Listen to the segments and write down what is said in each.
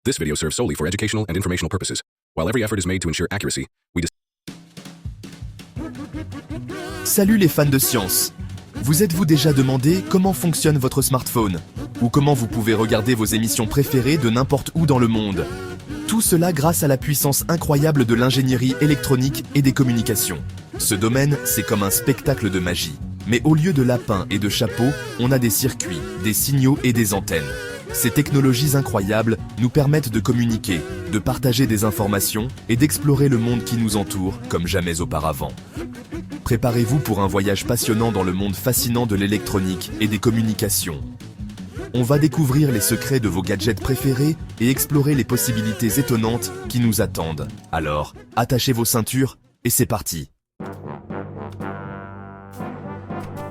This video serves solely for educational and informational purposes. While every effort is made to ensure accuracy, Salut les fans de science. Vous êtes-vous déjà demandé comment fonctionne votre smartphone? Ou comment vous pouvez regarder vos émissions préférées de n'importe où dans le monde? Tout cela grâce à la puissance incroyable de l'ingénierie électronique et des communications. Ce domaine, c'est comme un spectacle de magie. Mais au lieu de lapins et de chapeaux, on a des circuits, des signaux et des antennes. Ces technologies incroyables nous permettent de communiquer, de partager des informations et d'explorer le monde qui nous entoure comme jamais auparavant. Préparez-vous pour un voyage passionnant dans le monde fascinant de l'électronique et des communications. On va découvrir les secrets de vos gadgets préférés et explorer les possibilités étonnantes qui nous attendent. Alors, attachez vos ceintures et c'est parti!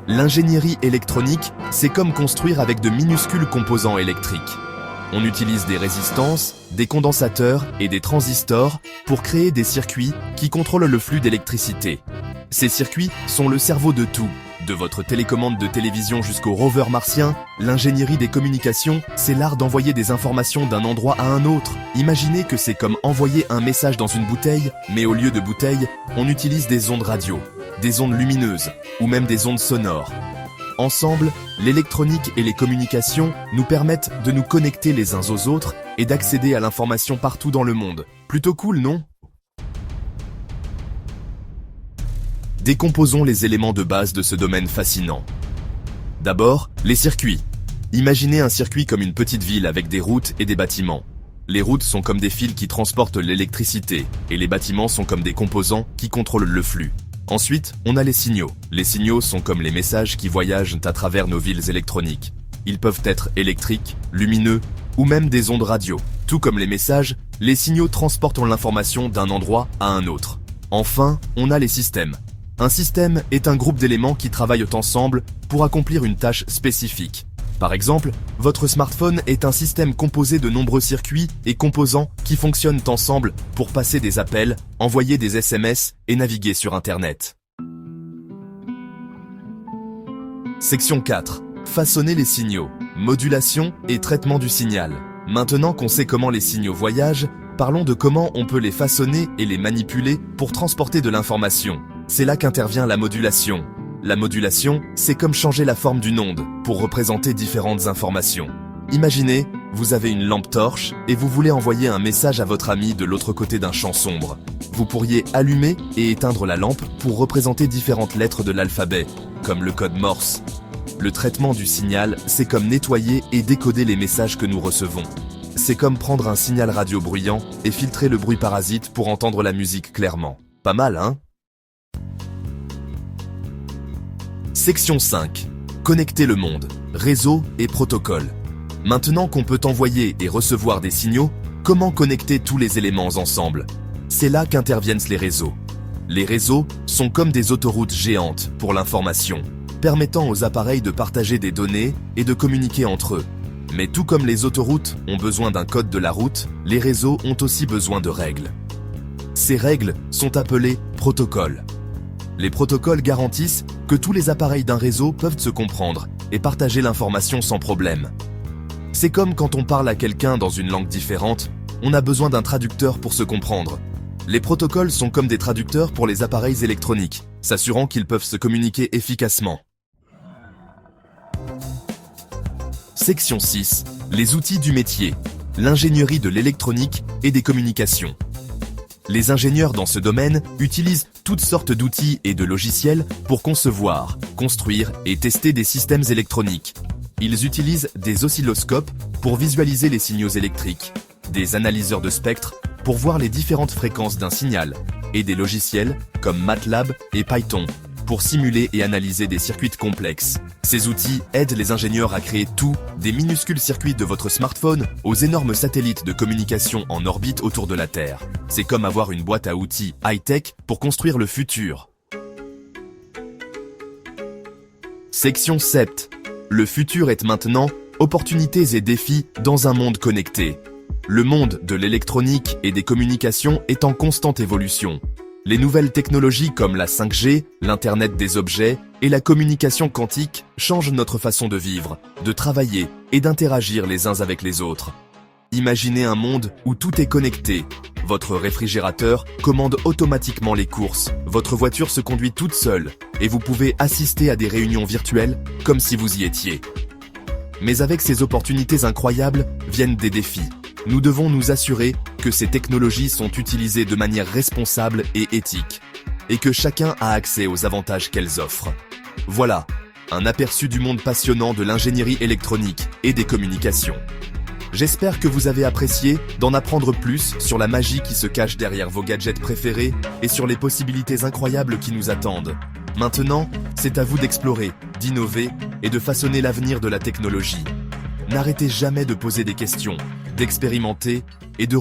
L'ingénierie électronique, c'est comme construire avec de minuscules composants électriques. On utilise des résistances, des condensateurs et des transistors pour créer des circuits qui contrôlent le flux d'électricité. Ces circuits sont le cerveau de tout. De votre télécommande de télévision jusqu'au rover martien, l'ingénierie des communications, c'est l'art d'envoyer des informations d'un endroit à un autre. Imaginez que c'est comme envoyer un message dans une bouteille, mais au lieu de bouteille, on utilise des ondes radio, des ondes lumineuses ou même des ondes sonores. Ensemble, l'électronique et les communications nous permettent de nous connecter les uns aux autres et d'accéder à l'information partout dans le monde. Plutôt cool, non? Décomposons les éléments de base de ce domaine fascinant. D'abord, les circuits. Imaginez un circuit comme une petite ville avec des routes et des bâtiments. Les routes sont comme des fils qui transportent l'électricité et les bâtiments sont comme des composants qui contrôlent le flux. Ensuite, on a les signaux. Les signaux sont comme les messages qui voyagent à travers nos villes électroniques. Ils peuvent être électriques, lumineux ou même des ondes radio. Tout comme les messages, les signaux transportent l'information d'un endroit à un autre. Enfin, on a les systèmes. Un système est un groupe d'éléments qui travaillent ensemble pour accomplir une tâche spécifique. Par exemple, votre smartphone est un système composé de nombreux circuits et composants qui fonctionnent ensemble pour passer des appels, envoyer des SMS et naviguer sur Internet. Section 4. Façonner les signaux, modulation et traitement du signal. Maintenant qu'on sait comment les signaux voyagent, parlons de comment on peut les façonner et les manipuler pour transporter de l'information. C'est là qu'intervient la modulation. La modulation, c'est comme changer la forme d'une onde pour représenter différentes informations. Imaginez, vous avez une lampe torche et vous voulez envoyer un message à votre ami de l'autre côté d'un champ sombre. Vous pourriez allumer et éteindre la lampe pour représenter différentes lettres de l'alphabet, comme le code Morse. Le traitement du signal, c'est comme nettoyer et décoder les messages que nous recevons. C'est comme prendre un signal radio bruyant et filtrer le bruit parasite pour entendre la musique clairement. Pas mal, hein? Section 5. Connecter le monde, réseau et protocole. Maintenant qu'on peut envoyer et recevoir des signaux, comment connecter tous les éléments ensemble? C'est là qu'interviennent les réseaux. Les réseaux sont comme des autoroutes géantes pour l'information, permettant aux appareils de partager des données et de communiquer entre eux. Mais tout comme les autoroutes ont besoin d'un code de la route, les réseaux ont aussi besoin de règles. Ces règles sont appelées protocoles. Les protocoles garantissent que tous les appareils d'un réseau peuvent se comprendre et partager l'information sans problème. C'est comme quand on parle à quelqu'un dans une langue différente, on a besoin d'un traducteur pour se comprendre. Les protocoles sont comme des traducteurs pour les appareils électroniques, s'assurant qu'ils peuvent se communiquer efficacement. Section 6. Les outils du métier, l'ingénierie de l'électronique et des communications. Les ingénieurs dans ce domaine utilisent toutes sortes d'outils et de logiciels pour concevoir, construire et tester des systèmes électroniques. Ils utilisent des oscilloscopes pour visualiser les signaux électriques, des analyseurs de spectre pour voir les différentes fréquences d'un signal, et des logiciels comme MATLAB et Python pour simuler et analyser des circuits complexes. Ces outils aident les ingénieurs à créer tout, des minuscules circuits de votre smartphone aux énormes satellites de communication en orbite autour de la Terre. C'est comme avoir une boîte à outils high-tech pour construire le futur. Section 7. Le futur est maintenant, opportunités et défis dans un monde connecté. Le monde de l'électronique et des communications est en constante évolution. Les nouvelles technologies comme la 5G, l'Internet des objets et la communication quantique changent notre façon de vivre, de travailler et d'interagir les uns avec les autres. Imaginez un monde où tout est connecté. Votre réfrigérateur commande automatiquement les courses, votre voiture se conduit toute seule, et vous pouvez assister à des réunions virtuelles comme si vous y étiez. Mais avec ces opportunités incroyables viennent des défis. Nous devons nous assurer que ces technologies sont utilisées de manière responsable et éthique, et que chacun a accès aux avantages qu'elles offrent. Voilà, un aperçu du monde passionnant de l'ingénierie électronique et des communications. J'espère que vous avez apprécié d'en apprendre plus sur la magie qui se cache derrière vos gadgets préférés et sur les possibilités incroyables qui nous attendent. Maintenant, c'est à vous d'explorer, d'innover et de façonner l'avenir de la technologie. N'arrêtez jamais de poser des questions, d'expérimenter et de